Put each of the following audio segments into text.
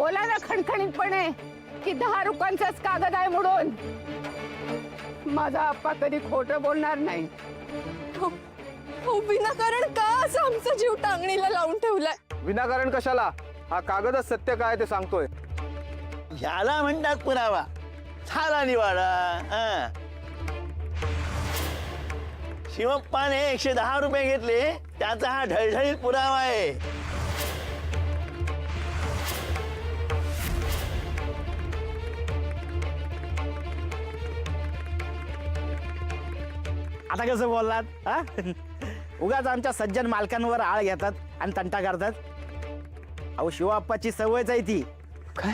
बोला ना खणखणीतपणे की 10 रुपयांचाच कागद आहे म्हणून. माझा आप्पा कधी खोटं बोलणार नाही. हो विनाकारण का असं आमचा जीव टांगणीला लावून ठेवलाय? विनाकारण कशाला? हा कागदच सत्य काय ते सांगतोय. ह्याला म्हणतात पुरावा. झाला निवाडा. शिवप्पाने 110 रुपये घेतले त्याचा हा ढळढळीत पुरावा आहे. आता कसं बोललात हा? उगाच आमच्या सज्जन मालकांवर आळ घेतात आणि तंटा करतात. अहो शिवाप्पाची सवयच आहे ती. काय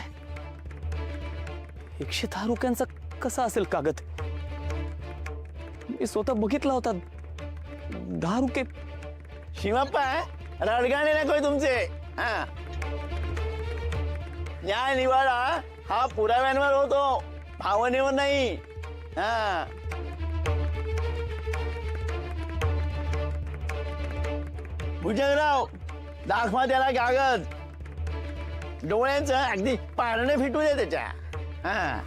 110 रुपयांचा कसा असेल कागद? मी स्वतः बघितला होता. 10 रुपये. शिवप्पा रडगाणे नकोय तुमचे. हा न्याय निवाडा हा पुराव्यांवर होतो, भावनेवर नाही. हा भुजंगराव दाखवा त्याला कागद. डोळ्यांचं अगदी पारणे फिटू दे त्याच्या. हा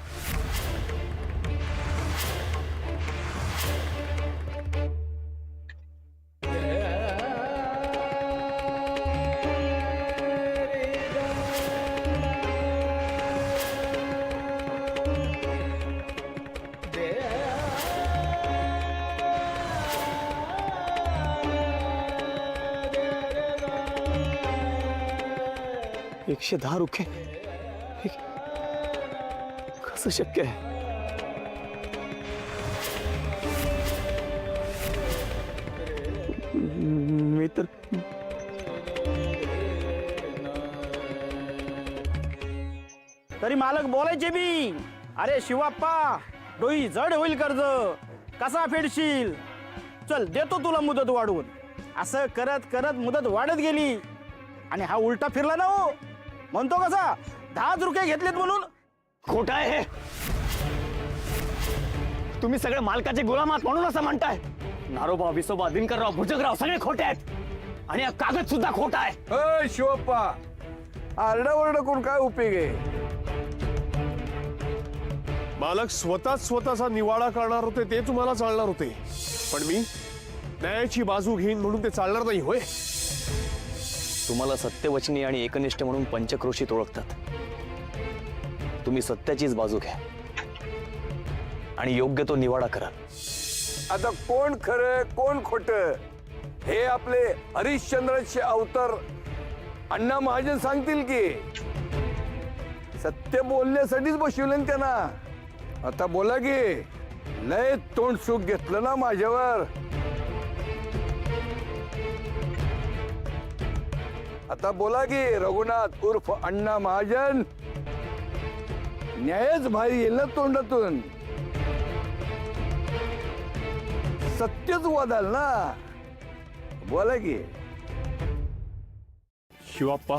एकशे 10 रुपये कसं शक्य आहे? मी तर तरी मालक बोलायचे बी. अरे शिवाप्पा डोई जड होईल कर्ज, कसा फेडशील? चल देतो तुला मुदत वाढवून. असं करत करत मुदत वाढत गेली आणि हा उलटा फिरला ना. हो म्हणतो कसा 10 रुपये घेतलेत म्हणून. खोटं आहे हे. तुम्ही सगळे मालकाचे गुलाम आहात म्हणून असं म्हणताय. नारोबा विसोबा दिनकरराव भुजंगराव सगळे खोटे आहेत आणि हा कागद सुद्धा खोटा आहे. शिवप्पा आरडाओरडा करून काय उपयोग आहे? मालक स्वतःचा निवाडा करणार होते ते तुम्हाला चालणार होते, पण मी न्यायाची बाजू घेईन म्हणून ते चालणार नाही. होय तुम्हाला सत्यवचनी आणि एकनिष्ठ म्हणून पंचक्रोशीत ओळखतात. तुम्ही सत्याचीच बाजू घ्या आणि योग्य तो निवाडा करा. आता कोण खरं कोण खोट हे आपले हरिश्चंद्राचे अवतार अण्णा महाजन सांगतील की. सत्य बोलण्यासाठीच बसवलं ना त्यांना. आता बोला की लय तोंड सुख घेतलं ना माझ्यावर. आता बोला की रघुनाथ उर्फ अण्णा महाजन. न्यायच बाहेर येईल ना तोंडातून. सत्यच वादाल ना. बोला की. शिवाप्पा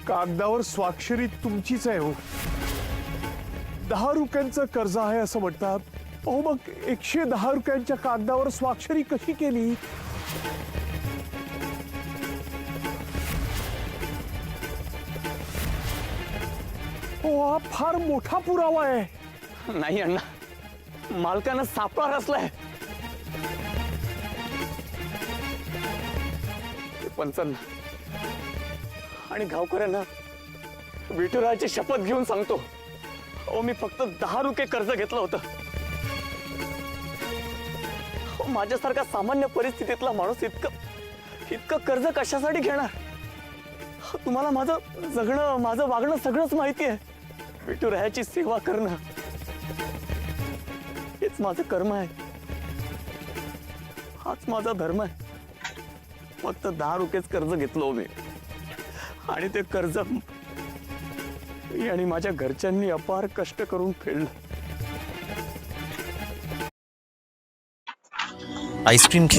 कागदावर स्वाक्षरी तुमचीच आहे हो. 10 रुपयांचं कर्ज आहे असं म्हणतात. अहो मग 110 रुपयांच्या कागदावर स्वाक्षरी कशी केली? हो हा फार मोठा पुरावा आहे. नाही अण्णा, मालकानं सापळा रचलाय. पंचांना आणि गावकऱ्यांना विठुरायाची शपथ घेऊन सांगतो, अहो मी फक्त 10 रुपये कर्ज घेतलं होतं. माझ्यासारखा सामान्य परिस्थितीतला माणूस इतकं कर्ज कशासाठी घेणार? तुम्हाला माझं जगणं माझं वागणं सगळंच माहिती आहे. विठुरायाची सेवा करणं हेच माझं कर्म आहे. हाच माझा धर्म आहे. फक्त 10 रुपयेच कर्ज घेतलो मी आणि ते कर्ज मी आणि माझ्या घरच्यांनी अपार कष्ट करून फेडलं. आईस्क्रीम